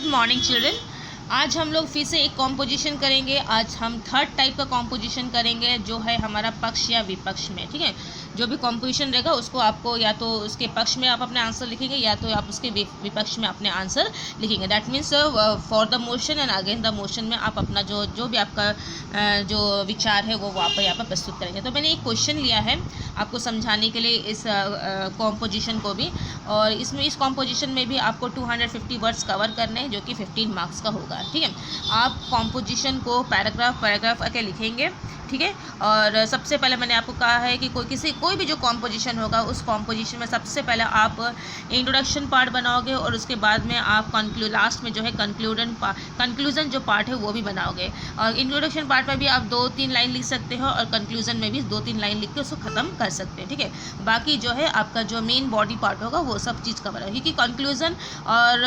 Good morning children. आज हम लोग फिर से एक कॉम्पोजिशन करेंगे। आज हम थर्ड टाइप का कॉम्पोजिशन करेंगे जो है हमारा पक्ष या विपक्ष में। ठीक है, जो भी कॉम्पोजिशन रहेगा उसको आपको या तो उसके पक्ष में आप अपने आंसर लिखेंगे या तो आप उसके विपक्ष में अपने आंसर लिखेंगे। That means for the motion and against the motion में आप अपना जो भी आपका जो विचार है वो आप यहाँ पर प्रस्तुत करेंगे। तो मैंने एक क्वेश्चन लिया है आपको समझाने के लिए इस कॉम्पोजिशन को भी, और इस कॉम्पोजिशन में भी आपको 250 वर्ड्स कवर करने हैं जो कि 15 मार्क्स का होगा। ठीक है, आप कॉम्पोजिशन को पैराग्राफ करके लिखेंगे। ठीक है, और सबसे पहले मैंने आपको कहा है कि कोई भी जो कॉम्पोजिशन होगा उस कॉम्पोजिशन में सबसे पहले आप इंट्रोडक्शन पार्ट बनाओगे और उसके बाद में आप लास्ट में जो है कंक्लूजन जो पार्ट है वो भी बनाओगे। और इंट्रोडक्शन पार्ट पर भी आप 2-3 लाइन लिख सकते हो और कंक्लूजन में भी 2-3 लाइन लिख के उसको ख़त्म कर सकते हैं। ठीक है, बाकी जो है आपका जो मेन बॉडी पार्ट होगा वो सब चीज़ कवर है, क्योंकि कंक्लूजन और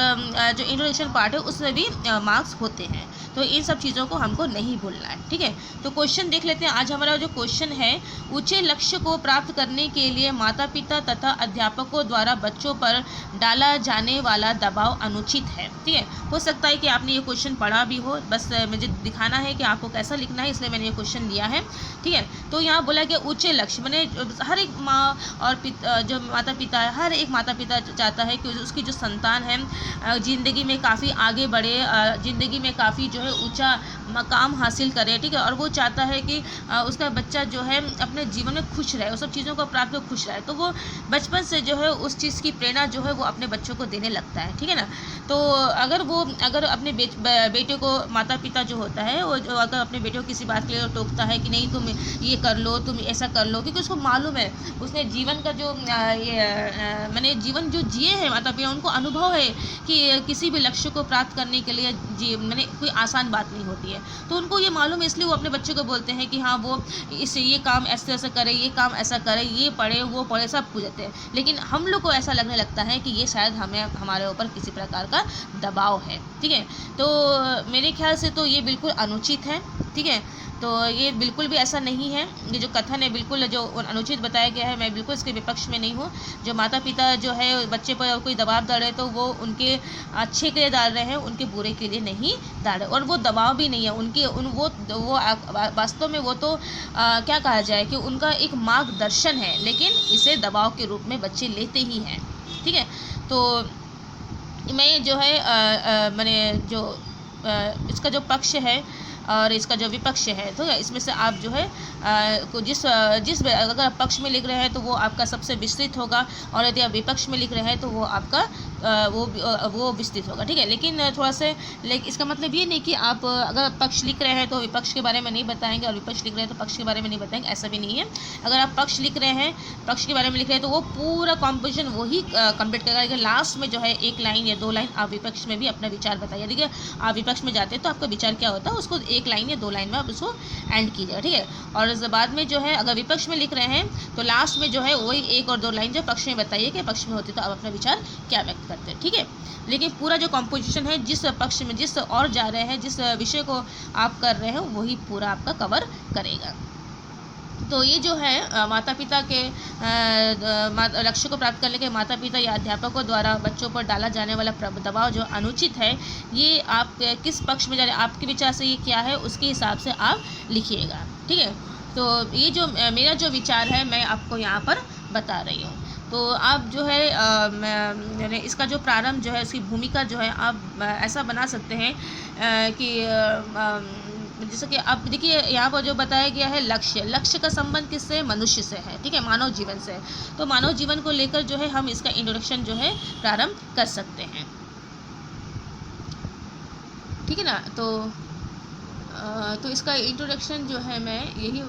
जो इंट्रोडक्शन पार्ट है उसमें भी मार्क्स होते हैं, तो इन सब चीज़ों को हमको नहीं भूलना है। ठीक है, तो क्वेश्चन देख लेते हैं। आज हमारा जो क्वेश्चन है, ऊंचे लक्ष्य को प्राप्त करने के लिए माता पिता तथा अध्यापकों द्वारा बच्चों पर डाला जाने वाला दबाव अनुचित है। ठीक है, हो सकता है कि आपने ये क्वेश्चन पढ़ा भी हो, बस मुझे दिखाना है कि आपको कैसा लिखना है, इसलिए मैंने ये क्वेश्चन लिया है। ठीक है, तो यहाँ बोला कि ऊंचे लक्ष्य मैंने हर एक माँ और जो माता पिता है, हर एक माता पिता चाहता है कि उसकी जो संतान है ज़िंदगी में काफ़ी आगे बढ़े, ज़िंदगी में काफ़ी जो है ऊंचा मकाम हासिल करे। ठीक है, और वो चाहता है कि उसका बच्चा जो है अपने जीवन में खुश रहे, उस सब चीज़ों को प्राप्त कर खुश रहे, तो वो बचपन से जो है उस चीज़ की प्रेरणा जो है वो अपने बच्चों को देने लगता है। ठीक है ना, तो अगर अपने बेटे को माता पिता जो होता है वो अगर अपने बेटे को किसी बात के लिए टोकता है कि नहीं तुम ये कर लो, तुम ऐसा कर लो, क्योंकि उसको मालूम है उसने जीवन का जो मैंने जीवन जो जिए हैं माता पिता, उनको अनुभव है कि किसी भी लक्ष्य को प्राप्त करने के लिए मैंने कोई आसान बात नहीं होती है, तो उनको ये मालूम है, इसलिए वो अपने बच्चे को बोलते हैं कि हाँ वो इससे ये काम ऐसे ऐसा करे, ये काम ऐसा करे, ये पढ़े वो पढ़े, सब पूछते हैं। लेकिन हम लोग को ऐसा लगने लगता है कि ये शायद हमारे ऊपर किसी प्रकार का दबाव है। ठीक है, तो मेरे ख्याल से तो ये बिल्कुल अनुचित है। ठीक है, तो ये बिल्कुल भी ऐसा नहीं है, ये जो कथन है बिल्कुल जो अनुचित बताया गया है, मैं बिल्कुल इसके विपक्ष में नहीं हूँ। जो माता पिता जो है बच्चे पर कोई दबाव डाल रहे तो वो उनके अच्छे के लिए डाल रहे हैं, उनके बुरे के लिए नहीं डाल रहे, और वो दबाव भी नहीं है वो वास्तव में वो तो क्या कहा जाए कि उनका एक मार्गदर्शन है, लेकिन इसे दबाव के रूप में बच्चे लेते ही हैं। ठीक है, तो मैं जो है मैंने जो इसका जो पक्ष है और इसका जो विपक्ष है, तो इसमें से आप जो है जिस अगर पक्ष में लिख रहे हैं तो वो आपका सबसे विस्तृत होगा, और यदि आप विपक्ष में लिख रहे हैं तो वो आपका वो विस्तृत होगा। ठीक है, लेकिन थोड़ा से इसका मतलब ये नहीं कि आप अगर पक्ष लिख रहे हैं तो विपक्ष के बारे में नहीं बताएंगे और विपक्ष लिख रहे हैं तो पक्ष के बारे में नहीं बताएंगे, ऐसा भी नहीं है। अगर आप पक्ष लिख रहे हैं, पक्ष के बारे में लिख रहे हैं, तो वो पूरा कॉम्पोजिशन वही कंप्लीट करेगा। लास्ट में जो है 1 लाइन या 2 लाइन आप विपक्ष में भी अपना विचार बताइए। देखिए, आप विपक्ष में जाते हैं तो आपका विचार क्या होता है उसको 1 लाइन या 2 लाइन में आप उसको एंड कीजिएगा। ठीक है, और बाद में जो है अगर विपक्ष में लिख रहे हैं तो लास्ट में जो है वही 1 और 2 लाइन जो पक्ष में बताइए कि पक्ष में होती तो आप अपना विचार क्या व्यक्त करते हैं। ठीक है, लेकिन पूरा जो कॉम्पोजिशन है जिस पक्ष में जिस और जा रहे हैं, जिस विषय को आप कर रहे हैं वही पूरा आपका कवर करेगा। तो ये जो है माता पिता के लक्ष्य को प्राप्त करने के माता पिता या अध्यापकों द्वारा बच्चों पर डाला जाने वाला दबाव जो अनुचित है, ये आप किस पक्ष में जा रहे हैं, आपके विचार से ये क्या है उसके हिसाब से आप लिखिएगा। ठीक है, तो ये जो मेरा जो विचार है मैं आपको यहाँ पर बता रही हूँ। तो आप जो है मैंने इसका जो प्रारंभ जो है उसकी भूमिका जो है आप ऐसा बना सकते हैं कि जैसे कि आप देखिए यहाँ पर जो बताया गया है लक्ष्य का संबंध किससे, मनुष्य से है। ठीक है, मानव जीवन से, तो मानव जीवन को लेकर जो है हम इसका इंट्रोडक्शन जो है प्रारंभ कर सकते हैं। ठीक है ना, तो इसका इंट्रोडक्शन जो है मैं यही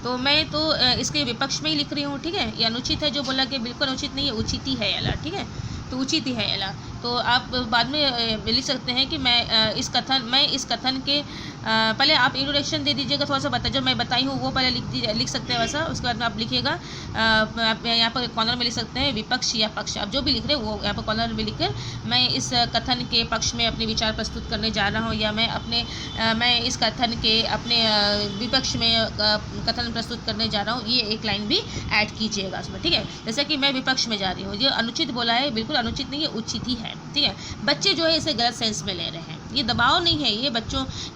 तो मैं तो इसके विपक्ष में ही लिख रही हूँ। ठीक है, ये अनुचित है जो बोला कि बिल्कुल अनुचित नहीं है, उचित ही है याला। ठीक है, तो उचित ही है याला तो आप बाद में लिख सकते हैं कि मैं इस कथन के पहले आप इंट्रोडक्शन दे दीजिएगा, थोड़ा सा बता जो मैं बताई हूँ वो पहले लिख सकते हैं वैसा। उसके बाद में आप लिखिएगा, आप यहाँ पर कॉर्नर में लिख सकते हैं विपक्ष या पक्ष, आप जो भी लिख रहे हैं वो यहाँ पर कॉर्नर में लिखकर मैं इस कथन के पक्ष में अपने विचार प्रस्तुत करने जा रहा हूँ, या मैं इस कथन के अपने विपक्ष में कथन प्रस्तुत करने जा रहा हूँ, ये एक लाइन भी ऐड कीजिएगा उसमें, ठीक है। जैसे कि मैं विपक्ष में जा रही हूँ, ये अनुचित बोला है, बिल्कुल अनुचित नहीं है, उचित ही है, ठीक है। बच्चे जो है इसे गलत सेंस में ले रहे हैं, ये दबाव नहीं है,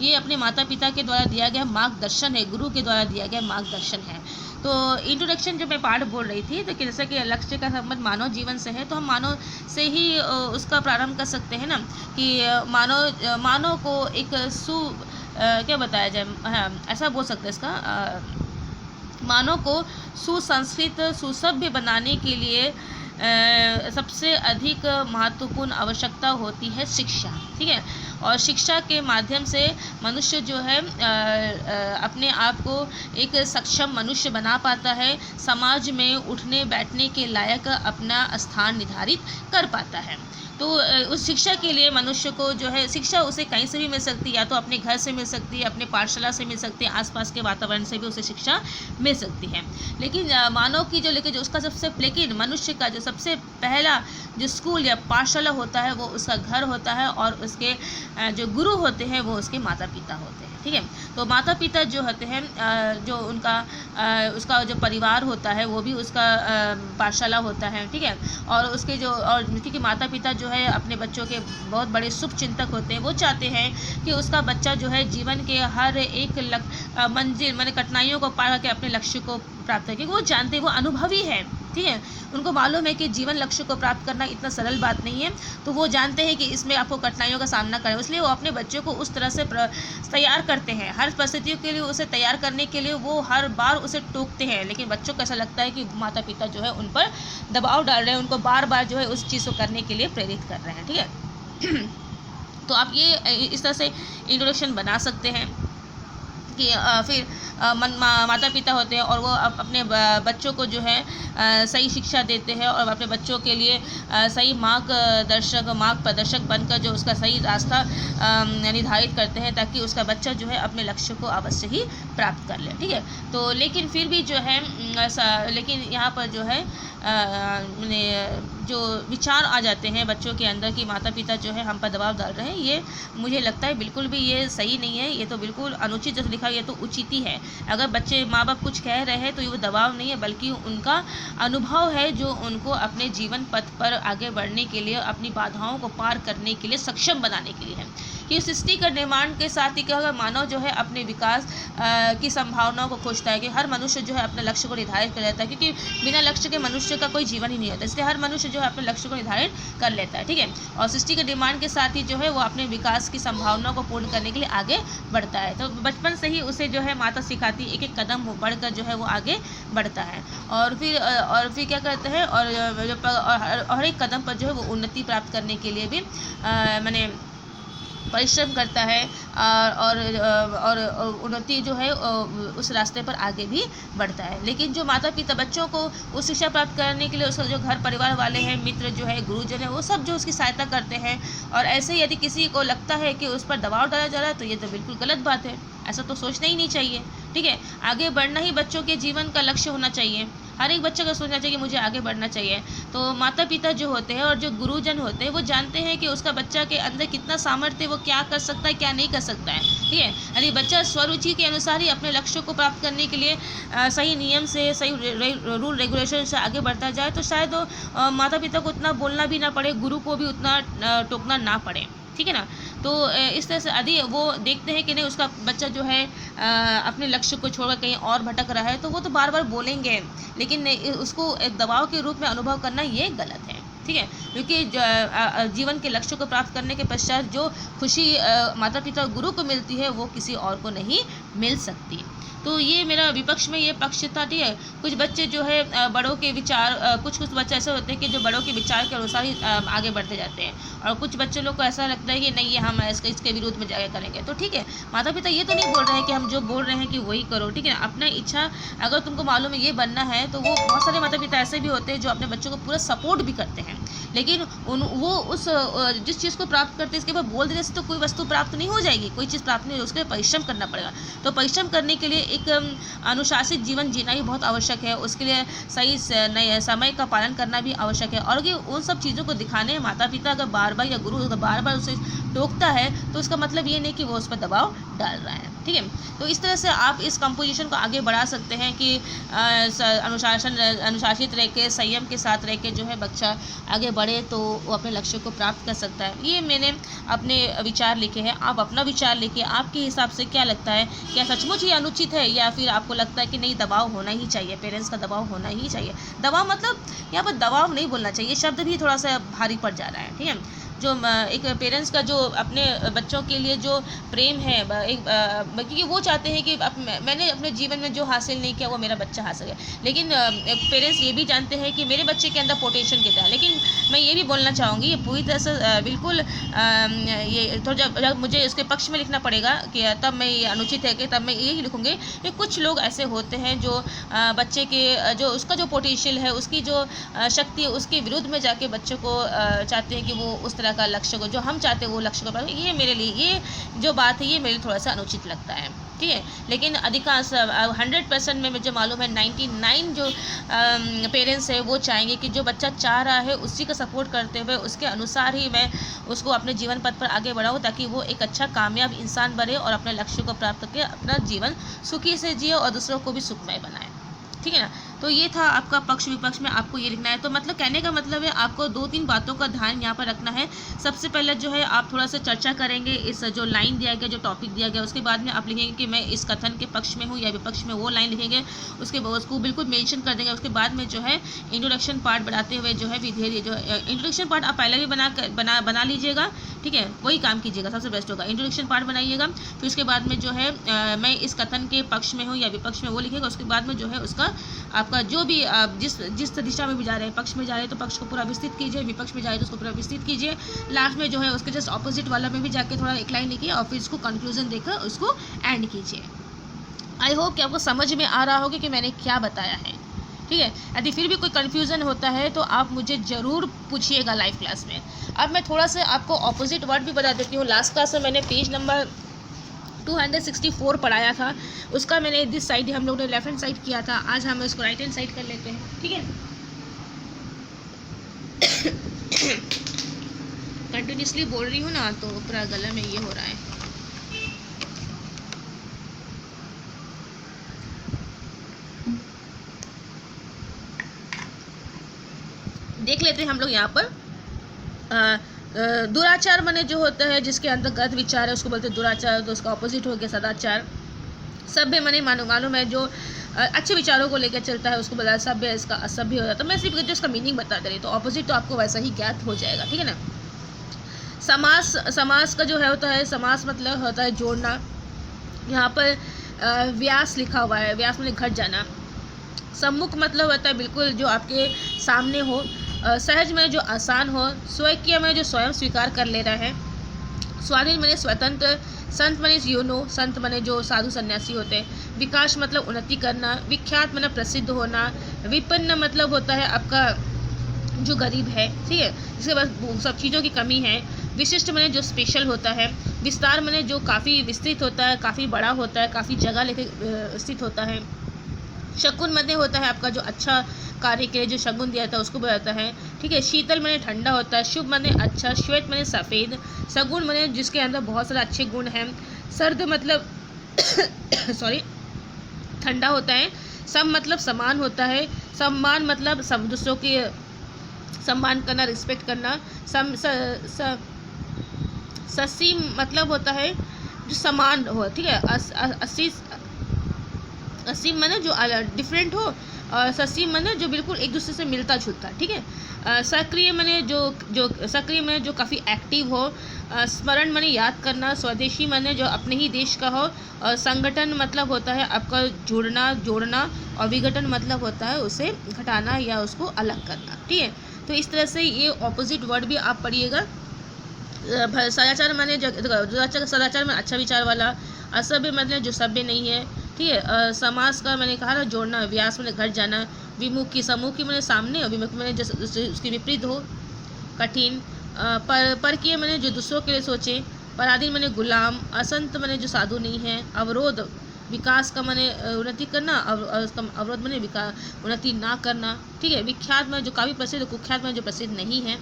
ये अपने माता पिता के द्वारा दिया गया मार्गदर्शन है, गुरु के द्वारा दिया गया मार्गदर्शन है। तो इंट्रोडक्शन जो मैं पार्ट बोल रही थी, तो जैसे कि लक्ष्य का संबंध मानव जीवन से है, तो हम मानव से ही उसका प्रारंभ कर सकते हैं ना, कि मानव को एक क्या बताया जाए, हाँ ऐसा बोल सकते हैं इसका, मानव को सुसंस्कृत सुसभ्य बनाने के लिए सबसे अधिक महत्वपूर्ण आवश्यकता होती है शिक्षा, ठीक है। और शिक्षा के माध्यम से मनुष्य जो है अपने आप को एक सक्षम मनुष्य बना पाता है, समाज में उठने बैठने के लायक अपना स्थान निर्धारित कर पाता है। तो उस शिक्षा के लिए मनुष्य को जो है, शिक्षा उसे कहीं से भी मिल सकती है, या तो अपने घर से मिल सकती है, अपने पाठशाला से मिल सकती है, आसपास के वातावरण से भी उसे शिक्षा मिल सकती है। लेकिन मानव की जो उसका लेकिन मनुष्य का जो सबसे पहला जो स्कूल या पाठशाला होता है वो उसका घर होता है, और उसके जो गुरु होते हैं वो उसके माता पिता होते हैं, ठीक है। तो माता पिता जो होते हैं, जो उसका जो परिवार होता है वो भी उसका पाठशाला होता है, ठीक है। और क्योंकि माता पिता जो है अपने बच्चों के बहुत बड़े शुभ चिंतक होते हैं, वो चाहते हैं कि उसका बच्चा जो है जीवन के हर एक मंजिल माने कठिनाइयों को पार करके अपने लक्ष्य को प्राप्त करें, क्योंकि वो जानते हैं, वो अनुभवी है, ठीक है। उनको मालूम है कि जीवन लक्ष्य को प्राप्त करना इतना सरल बात नहीं है, तो वो जानते हैं कि इसमें आपको कठिनाइयों का सामना करें, इसलिए वो अपने बच्चों को उस तरह से तैयार करते हैं। हर परिस्थितियों के लिए उसे तैयार करने के लिए वो हर बार उसे टोकते हैं, लेकिन बच्चों को ऐसा लगता है कि माता पिता जो है उन पर दबाव डाल रहे हैं, उनको बार बार जो है उस चीज़ को करने के लिए प्रेरित कर रहे हैं, ठीक है। तो आप ये इस तरह से इंट्रोडक्शन बना सकते हैं कि फिर माता पिता होते हैं और वो अपने बच्चों को जो है सही शिक्षा देते हैं, और अपने बच्चों के लिए सही मार्ग प्रदर्शक बनकर जो उसका सही रास्ता निर्धारित करते हैं, ताकि उसका बच्चा जो है अपने लक्ष्य को अवश्य ही प्राप्त कर ले, ठीक है। तो लेकिन फिर भी जो है लेकिन यहाँ पर जो है जो विचार आ जाते हैं बच्चों के अंदर कि माता पिता जो है हम पर दबाव डाल रहे हैं, ये मुझे लगता है बिल्कुल भी ये सही नहीं है, ये तो बिल्कुल अनुचित जैसे लिखा गया तो उचित ही है। अगर बच्चे माँ बाप कुछ कह रहे हैं तो ये वो दबाव नहीं है, बल्कि उनका अनुभव है जो उनको अपने जीवन पथ पर आगे बढ़ने के लिए, अपनी बाधाओं को पार करने के लिए सक्षम बनाने के लिए है। कि सृष्टि का निर्माण के साथ ही क्या होगा, मानव जो है अपने विकास की संभावनाओं को खोजता है, कि हर मनुष्य जो है अपने लक्ष्य को निर्धारित कर लेता है, क्योंकि बिना लक्ष्य के मनुष्य का कोई जीवन ही नहीं होता, इसलिए हर मनुष्य जो है अपने लक्ष्य को निर्धारित कर लेता है, ठीक है। और सृष्टि के निर्माण के साथ ही जो है वो अपने विकास की संभावनाओं को पूर्ण करने के लिए आगे बढ़ता है। तो बचपन से ही उसे जो है माता सिखाती है, एक एक कदम बढ़कर जो है वो आगे बढ़ता है, और फिर क्या करते हैं, और हर एक कदम पर जो है वो उन्नति प्राप्त करने के लिए भी मैंने परिश्रम करता है, और उन्नति जो है उस रास्ते पर आगे भी बढ़ता है। लेकिन जो माता पिता बच्चों को उस शिक्षा प्राप्त करने के लिए उसका जो घर परिवार वाले हैं, मित्र जो है, गुरुजन है, वो सब जो उसकी सहायता करते हैं, और ऐसे ही यदि किसी को लगता है कि उस पर दबाव डाला जा रहा है तो ये तो बिल्कुल गलत बात है, ऐसा तो सोचना ही नहीं चाहिए, ठीक है। आगे बढ़ना ही बच्चों के जीवन का लक्ष्य होना चाहिए, हर एक बच्चे को सोचना चाहिए कि मुझे आगे बढ़ना चाहिए। तो माता पिता जो होते हैं और जो गुरुजन होते हैं वो जानते हैं कि उसका बच्चा के अंदर कितना सामर्थ्य है, वो क्या कर सकता है क्या नहीं कर सकता है, ठीक है। यदि बच्चा स्वरुचि के अनुसार ही अपने लक्ष्य को प्राप्त करने के लिए सही नियम से, सही रूल रेगुलेशन से आगे बढ़ता जाए तो शायद माता पिता को उतना बोलना भी ना पड़े, गुरु को भी उतना टोकना ना पड़े, ठीक है ना। तो इस तरह से यदि वो देखते हैं कि नहीं उसका बच्चा जो है अपने लक्ष्य को छोड़कर कहीं और भटक रहा है, तो वो तो बार बार बोलेंगे, लेकिन उसको एक दबाव के रूप में अनुभव करना ये गलत है, ठीक है। क्योंकि जीवन के लक्ष्य को प्राप्त करने के पश्चात जो खुशी माता पिता और गुरु को मिलती है वो किसी और को नहीं मिल सकती है। तो ये मेरा विपक्ष में ये पक्ष था, ठीक है। कुछ बच्चे जो है बड़ों के विचार, कुछ बच्चे ऐसे होते हैं कि जो बड़ों के विचार के अनुसार ही आगे बढ़ते जाते हैं, और कुछ बच्चे लोग को ऐसा लगता है कि नहीं ये हम इसके विरुद्ध में जाके करेंगे। तो ठीक है, माता पिता ये तो नहीं बोल रहे हैं कि हम जो बोल रहे हैं कि वही करो, ठीक है। अपना इच्छा अगर तुमको मालूम है ये बनना है, तो वो बहुत सारे माता पिता ऐसे भी होते हैं जो अपने बच्चों को पूरा सपोर्ट भी करते हैं, लेकिन वो उस जिस चीज़ को प्राप्त करते हैं इसके बाद बोल देने से तो कोई वस्तु प्राप्त नहीं हो जाएगी, कोई चीज़ प्राप्त नहीं हो, उसके लिए परिश्रम करना पड़ेगा। तो परिश्रम करने के लिए एक अनुशासित जीवन जीना ही बहुत आवश्यक है, उसके लिए सही समय का पालन करना भी आवश्यक है। और ये उन सब चीज़ों को दिखाने माता पिता अगर बार बार या गुरु अगर बार बार उसे टोकता है तो उसका मतलब ये नहीं कि वो उस पर दबाव डाल रहा है, ठीक है। तो इस तरह से आप इस कंपोजिशन को आगे बढ़ा सकते हैं कि अनुशासित रह के, संयम के साथ रह के जो है बच्चा आगे बढ़े तो वो अपने लक्ष्य को प्राप्त कर सकता है। ये मैंने अपने विचार लिखे हैं, आप अपना विचार लिखिए, आपके हिसाब से क्या लगता है, क्या सचमुच ये अनुचित है या फिर आपको लगता है कि नहीं दबाव होना ही चाहिए, पेरेंट्स का दबाव होना ही चाहिए। दबाव मतलब यहाँ पर दबाव नहीं बोलना चाहिए, शब्द भी थोड़ा सा भारी पड़ जा रहा है, ठीक है। जो एक पेरेंट्स का जो अपने बच्चों के लिए जो प्रेम है, क्योंकि वो चाहते हैं कि मैंने अपने जीवन में जो हासिल नहीं किया वो मेरा बच्चा हासिल है, लेकिन पेरेंट्स ये भी जानते हैं कि मेरे बच्चे के अंदर पोटेंशियल कितना है। लेकिन मैं ये भी बोलना चाहूँगी, ये पूरी तरह से बिल्कुल ये तो जब मुझे इसके पक्ष में लिखना पड़ेगा कि तब मैं ये अनुचित है कि तब मैं यही लिखूँगी कि कुछ लोग ऐसे होते हैं जो बच्चे के जो उसका जो पोटेंशियल है, उसकी जो शक्ति है, उसके विरुद्ध में जाके बच्चों को चाहते हैं कि वो उस तरह का लक्ष्य को जो हम चाहते हैं वो लक्ष्य को पाए। ये मेरे लिए ये जो बात है ये मेरे थोड़ा सा अनुचित लगता है, ठीक है। लेकिन अधिकांश 100% में मुझे मालूम है 99 जो पेरेंट्स है वो चाहेंगे कि जो बच्चा चाह रहा है उसी का सपोर्ट करते हुए उसके अनुसार ही मैं उसको अपने जीवन पथ पर आगे बढ़ाऊँ, ताकि वो एक अच्छा कामयाब इंसान बने और अपने लक्ष्य को प्राप्त करके अपना जीवन सुखी से जिए और दूसरों को भी सुखमय बनाए, ठीक है ना। तो ये था आपका पक्ष विपक्ष में, आपको ये लिखना है। तो मतलब कहने का मतलब है आपको 2-3 बातों का ध्यान यहाँ पर रखना है। सबसे पहले जो है आप थोड़ा सा चर्चा करेंगे इस जो लाइन दिया गया, जो टॉपिक दिया गया, उसके बाद में आप लिखेंगे कि मैं इस कथन के पक्ष में हूँ या विपक्ष में, वो लाइन लिखेंगे, उसके बाद उसको बिल्कुल मेंशन कर देंगे। उसके बाद में जो है इंट्रोडक्शन पार्ट बढ़ाते हुए जो है धीरे जो इंट्रोडक्शन पार्ट आप पहले भी बना लीजिएगा, ठीक है, वही काम कीजिएगा, सबसे बेस्ट होगा। इंट्रोडक्शन पार्ट बनाइएगा, फिर उसके बाद में जो है मैं इस कथन के पक्ष में हूँ या विपक्ष में, वो लिखेगा। उसके बाद में जो है उसका आपका जो भी आप जिस दिशा में भी जा रहे हैं, पक्ष में जा रहे हैं तो पक्ष को पूरा विस्तृत कीजिए, विपक्ष में जा रहे हैं तो उसको पूरा विस्तृत कीजिए। लास्ट में जो है उसके जस्ट ऑपोजिट वाला में भी जाके थोड़ा एक लाइन लिखिए और फिर इसको कंक्लूजन देकर उसको एंड कीजिए। आई होप कि आपको समझ में आ रहा होगा कि मैंने क्या बताया है, ठीक है। यदि फिर भी कोई कन्फ्यूज़न होता है तो आप मुझे ज़रूर पूछिएगा लाइव क्लास में। अब मैं थोड़ा सा आपको ऑपोजिट वर्ड भी बता देती हूँ। लास्ट क्लास में मैंने पेज नंबर 264 पढ़ाया था, उसका मैंने दिस साइड हम लोग ने लेफ्ट हैंड साइड किया था, आज हम इसको राइट हैंड साइड कर लेते हैं, ठीक है। कंटिन्यूसली बोल रही हूँ ना तो पूरा गला में ये हो रहा है। देख लेते हैं हम लोग यहाँ पर दुराचार माने जो होता है जिसके अंदर गलत विचार है उसको बोलते हैं दुराचार, तो उसका ऑपोजिट हो गया सदाचार। सभ्य माने मालूम है जो अच्छे विचारों को लेकर चलता है उसको बोला सभ्य, इसका असभ्य हो जाता है। तो मैं सिर्फ जो इसका मीनिंग बता दे रही, तो ऑपोजिट तो आपको वैसा ही ज्ञात हो जाएगा, ठीक है ना। समास का जो है होता है, समास मतलब होता है जोड़ना। यहाँ पर व्यास लिखा हुआ है, व्यास मतलब घट जाना। सम्मुख मतलब होता है बिल्कुल जो आपके सामने हो। सहज में जो आसान हो। स्वकीय में जो स्वयं स्वीकार कर ले रहा है। स्वाधीन माने स्वतंत्र। संत माने यूनो, संत माने जो साधु सन्यासी होते हैं। विकास मतलब उन्नति करना। विख्यात माने प्रसिद्ध होना। विपन्न मतलब होता है आपका जो गरीब है, ठीक है, जिसके पास सब चीज़ों की कमी है। विशिष्ट माने जो स्पेशल होता है। विस्तार माने जो काफ़ी विस्तृत होता है, काफ़ी बड़ा होता है, काफ़ी जगह लेके स्थित होता है। शकुन माने होता है आपका जो अच्छा कार्य के लिए जो शगुन दिया था उसको बताता है, ठीक है। शीतल माने ठंडा होता है। शुभ माने अच्छा। श्वेत माने सफ़ेद। सगुण माने जिसके अंदर बहुत सारे अच्छे गुण हैं। सर्द मतलब सॉरी ठंडा होता है। सम मतलब समान होता है। सम्मान मतलब सब दूसरों के सम्मान करना, रिस्पेक्ट करना। ससीम मतलब होता है जो समान हो, ठीक है। असीम माने जो डिफरेंट हो और ससी माने जो बिल्कुल एक दूसरे से मिलता जुलता, ठीक है। सक्रिय माने जो सक्रिय माने जो काफ़ी एक्टिव हो। स्मरण माने याद करना। स्वदेशी माने जो अपने ही देश का हो। और संगठन मतलब होता है आपका जुड़ना, जोड़ना। और विघटन मतलब होता है उसे घटाना या उसको अलग करना, ठीक है। तो इस तरह से ये ऑपोजिट वर्ड भी आप पढ़िएगा। सदाचार माने सदाचार में अच्छा विचार वाला। असभ्य मतलब जो सभ्य नहीं है, ठीक है। समास का मैंने कहा ना जोड़ना। व्यास मैंने घट जाना। विमुखी सम्मुखी मैंने सामने। और विमुखी मैंने जैसे उसके विपरीत हो, कठिन। परकीय मैंने जो दूसरों के लिए सोचे। पराधीन मैंने गुलाम। असंत मैंने जो साधु नहीं है। अवरोध विकास का मैंने उन्नति करना। अवरोध मैंने उन्नति ना करना, ठीक है। विख्यात में जो काफ़ी प्रसिद्ध, कुख्यात में जो प्रसिद्ध नहीं है,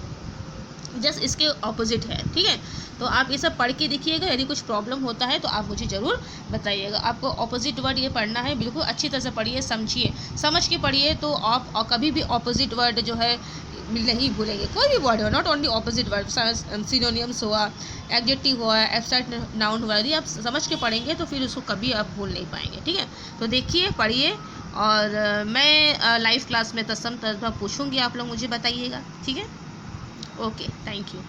जस्ट इसके ऑपोजिट है, ठीक है। तो आप ये सब पढ़ के देखिएगा। यदि कुछ प्रॉब्लम होता है तो आप मुझे ज़रूर बताइएगा। आपको ऑपोजिट वर्ड ये पढ़ना है, बिल्कुल अच्छी तरह से पढ़िए, समझिए, समझ के पढ़िए, तो आप कभी भी ऑपोजिट वर्ड जो है नहीं भूलेंगे। कोई भी वर्ड हो, not only opposite word, synonyms हुआ, एडजेक्टिव हुआ, एब्स्ट्रैक्ट नाउन हुआ, यदि आप समझ के पढ़ेंगे तो फिर उसको कभी आप भूल नहीं पाएंगे, ठीक है। तो देखिए, पढ़िए, और मैं लाइव क्लास में तत्सम पूछूंगी, आप लोग मुझे बताइएगा, ठीक है। Okay, thank you.